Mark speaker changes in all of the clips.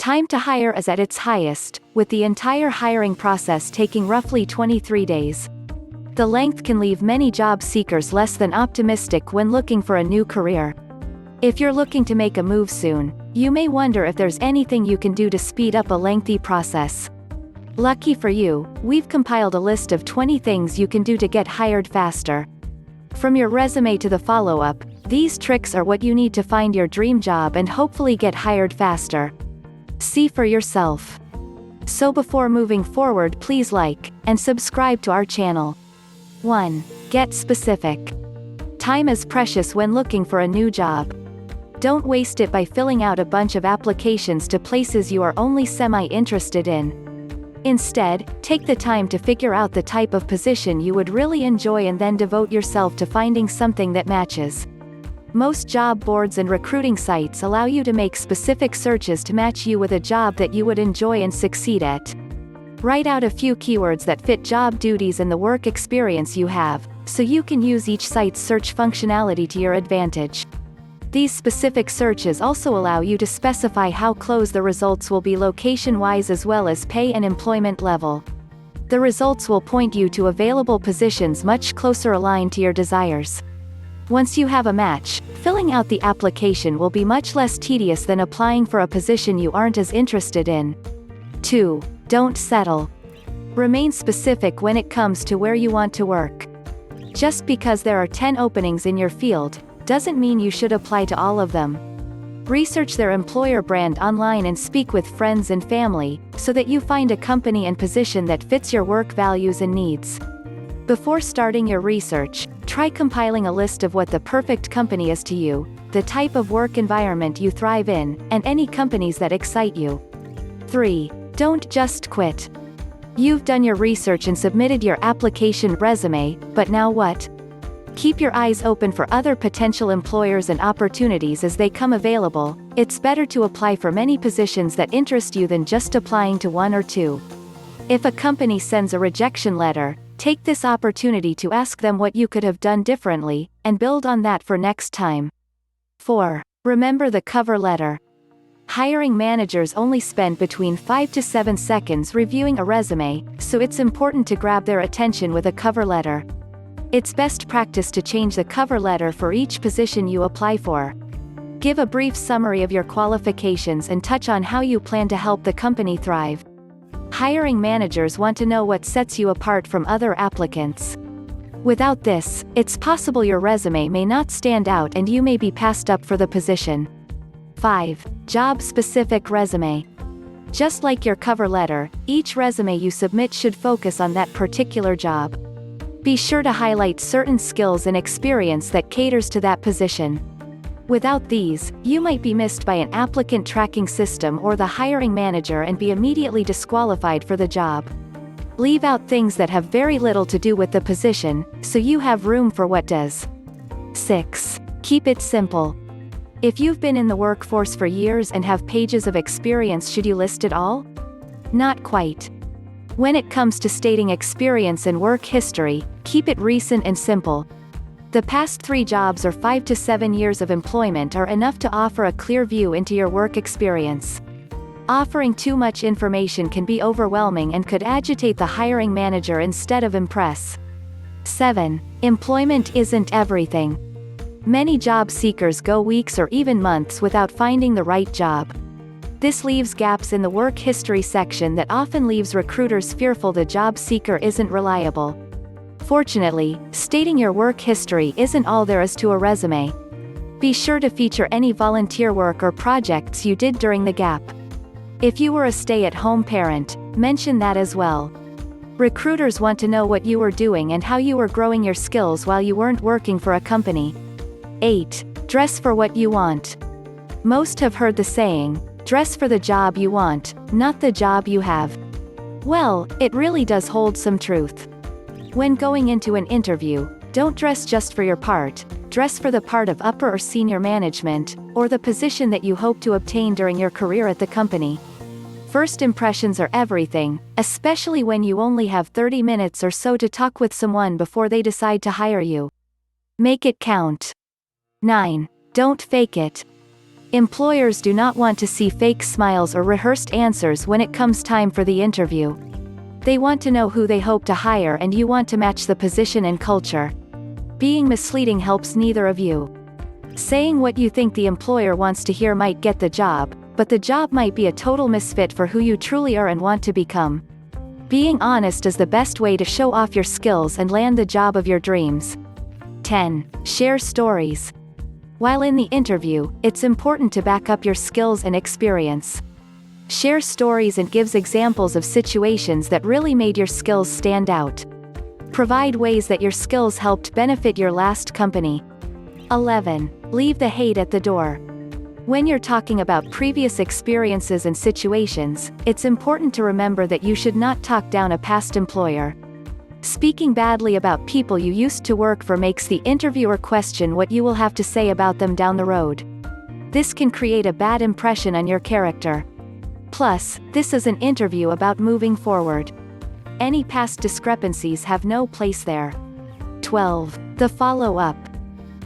Speaker 1: Time to hire is at its highest, with the entire hiring process taking roughly 23 days. The length can leave many job seekers less than optimistic when looking for a new career. If you're looking to make a move soon, you may wonder if there's anything you can do to speed up a lengthy process. Lucky for you, we've compiled a list of 20 things you can do to get hired faster. From your resume to the follow-up, these tricks are what you need to find your dream job and hopefully get hired faster. See for yourself. So before moving forward, please like and subscribe to our channel. 1. Get specific. Time is precious when looking for a new job. Don't waste it by filling out a bunch of applications to places you are only semi-interested in. Instead, take the time to figure out the type of position you would really enjoy and then devote yourself to finding something that matches. Most job boards and recruiting sites allow you to make specific searches to match you with a job that you would enjoy and succeed at. Write out a few keywords that fit job duties and the work experience you have, so you can use each site's search functionality to your advantage. These specific searches also allow you to specify how close the results will be location-wise as well as pay and employment level. The results will point you to available positions much closer aligned to your desires. Once you have a match, filling out the application will be much less tedious than applying for a position you aren't as interested in. 2. Don't settle. Remain specific when it comes to where you want to work. Just because there are 10 openings in your field, doesn't mean you should apply to all of them. Research their employer brand online and speak with friends and family, so that you find a company and position that fits your work values and needs. Before starting your research, try compiling a list of what the perfect company is to you, the type of work environment you thrive in, and any companies that excite you. 3. Don't just quit. You've done your research and submitted your application resume, but now what? Keep your eyes open for other potential employers and opportunities as they come available. It's better to apply for many positions that interest you than just applying to one or two. If a company sends a rejection letter, take this opportunity to ask them what you could have done differently, and build on that for next time. 4. Remember the cover letter. Hiring managers only spend between 5 to 7 seconds reviewing a resume, so it's important to grab their attention with a cover letter. It's best practice to change the cover letter for each position you apply for. Give a brief summary of your qualifications and touch on how you plan to help the company thrive. Hiring managers want to know what sets you apart from other applicants. Without this, it's possible your resume may not stand out and you may be passed up for the position. 5. Job-specific resume. Just like your cover letter, each resume you submit should focus on that particular job. Be sure to highlight certain skills and experience that caters to that position. Without these, you might be missed by an applicant tracking system or the hiring manager and be immediately disqualified for the job. Leave out things that have very little to do with the position, so you have room for what does. 6. Keep it simple. If you've been in the workforce for years and have pages of experience, should you list it all? Not quite. When it comes to stating experience and work history, keep it recent and simple. The past 3 jobs or 5 to 7 years of employment are enough to offer a clear view into your work experience. Offering too much information can be overwhelming and could agitate the hiring manager instead of impress. 7. Employment isn't everything. Many job seekers go weeks or even months without finding the right job. This leaves gaps in the work history section that often leaves recruiters fearful the job seeker isn't reliable. Fortunately, stating your work history isn't all there is to a resume. Be sure to feature any volunteer work or projects you did during the gap. If you were a stay-at-home parent, mention that as well. Recruiters want to know what you were doing and how you were growing your skills while you weren't working for a company. 8. Dress for what you want. Most have heard the saying, dress for the job you want, not the job you have. Well, it really does hold some truth. When going into an interview, don't dress just for your part, dress for the part of upper or senior management, or the position that you hope to obtain during your career at the company. First impressions are everything, especially when you only have 30 minutes or so to talk with someone before they decide to hire you. Make it count. 9. Don't fake it. Employers do not want to see fake smiles or rehearsed answers when it comes time for the interview. They want to know who they hope to hire, and you want to match the position and culture. Being misleading helps neither of you. Saying what you think the employer wants to hear might get the job, but the job might be a total misfit for who you truly are and want to become. Being honest is the best way to show off your skills and land the job of your dreams. 10. Share stories. While in the interview, it's important to back up your skills and experience. Share stories and gives examples of situations that really made your skills stand out. Provide ways that your skills helped benefit your last company. 11. Leave the hate at the door. When you're talking about previous experiences and situations, it's important to remember that you should not talk down a past employer. Speaking badly about people you used to work for makes the interviewer question what you will have to say about them down the road. This can create a bad impression on your character. Plus, this is an interview about moving forward. Any past discrepancies have no place there. 12. The follow-up.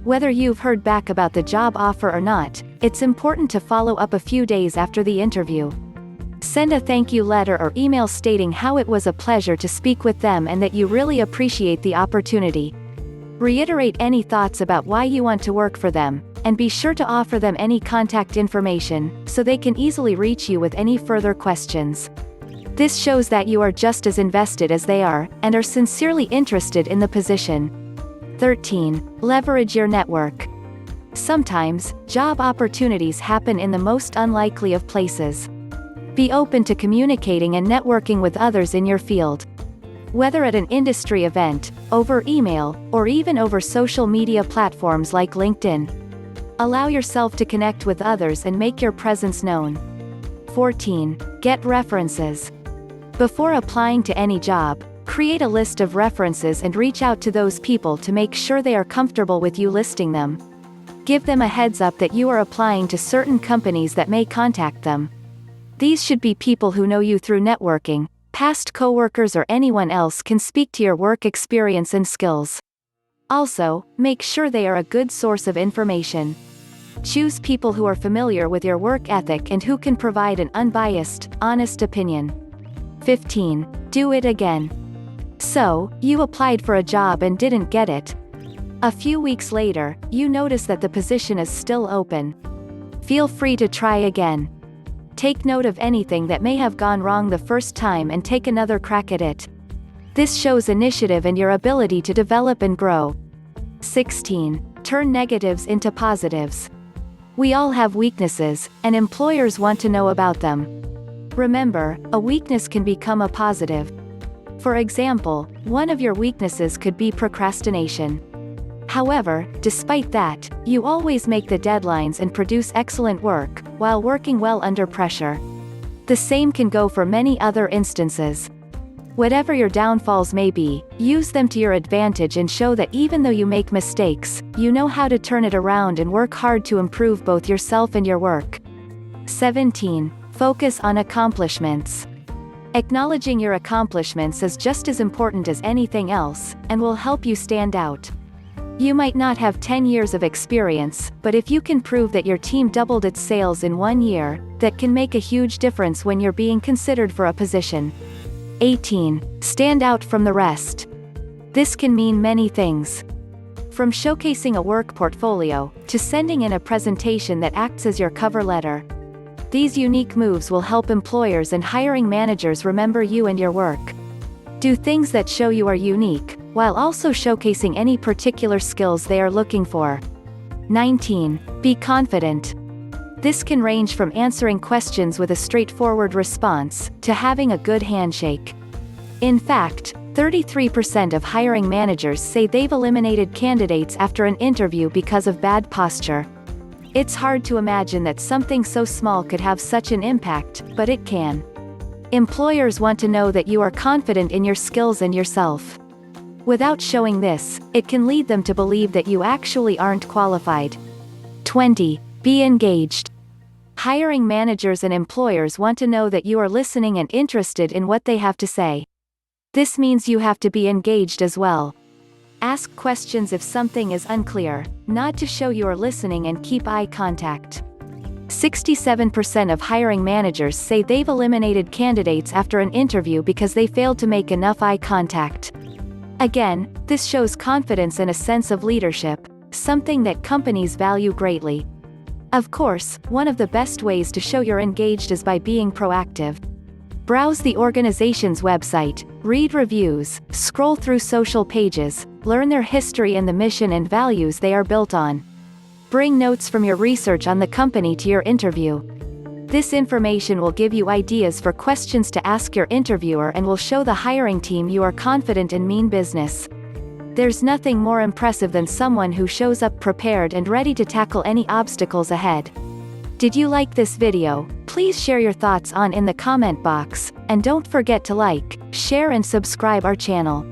Speaker 1: Whether you've heard back about the job offer or not, it's important to follow up a few days after the interview. Send a thank you letter or email stating how it was a pleasure to speak with them and that you really appreciate the opportunity. Reiterate any thoughts about why you want to work for them, and be sure to offer them any contact information, so they can easily reach you with any further questions. This shows that you are just as invested as they are, and are sincerely interested in the position. 13. Leverage your network. Sometimes, job opportunities happen in the most unlikely of places. Be open to communicating and networking with others in your field. Whether at an industry event, over email, or even over social media platforms like LinkedIn. Allow yourself to connect with others and make your presence known. 14. Get references. Before applying to any job, create a list of references and reach out to those people to make sure they are comfortable with you listing them. Give them a heads up that you are applying to certain companies that may contact them. These should be people who know you through networking, past coworkers, or anyone else can speak to your work experience and skills. Also, make sure they are a good source of information. Choose people who are familiar with your work ethic and who can provide an unbiased, honest opinion. 15. Do it again. So, you applied for a job and didn't get it. A few weeks later, you notice that the position is still open. Feel free to try again. Take note of anything that may have gone wrong the first time and take another crack at it. This shows initiative and your ability to develop and grow. 16. Turn negatives into positives. We all have weaknesses, and employers want to know about them. Remember, a weakness can become a positive. For example, one of your weaknesses could be procrastination. However, despite that, you always make the deadlines and produce excellent work, while working well under pressure. The same can go for many other instances. Whatever your downfalls may be, use them to your advantage and show that even though you make mistakes, you know how to turn it around and work hard to improve both yourself and your work. 17. Focus on accomplishments. Acknowledging your accomplishments is just as important as anything else, and will help you stand out. You might not have 10 years of experience, but if you can prove that your team doubled its sales in 1 year, that can make a huge difference when you're being considered for a position. 18. Stand out from the rest. This can mean many things. From showcasing a work portfolio, to sending in a presentation that acts as your cover letter. These unique moves will help employers and hiring managers remember you and your work. Do things that show you are unique, while also showcasing any particular skills they are looking for. 19. Be confident. This can range from answering questions with a straightforward response, to having a good handshake. In fact, 33% of hiring managers say they've eliminated candidates after an interview because of bad posture. It's hard to imagine that something so small could have such an impact, but it can. Employers want to know that you are confident in your skills and yourself. Without showing this, it can lead them to believe that you actually aren't qualified. 20. Be engaged. Hiring managers and employers want to know that you are listening and interested in what they have to say. This means you have to be engaged as well. Ask questions if something is unclear, nod to show you are listening, and keep eye contact. 67% of hiring managers say they've eliminated candidates after an interview because they failed to make enough eye contact. Again, this shows confidence and a sense of leadership, something that companies value greatly. Of course, one of the best ways to show you're engaged is by being proactive. Browse the organization's website, read reviews, scroll through social pages, learn their history and the mission and values they are built on. Bring notes from your research on the company to your interview. This information will give you ideas for questions to ask your interviewer and will show the hiring team you are confident and mean business. There's nothing more impressive than someone who shows up prepared and ready to tackle any obstacles ahead. Did you like this video? Please share your thoughts in the comment box, and don't forget to like, share and subscribe our channel.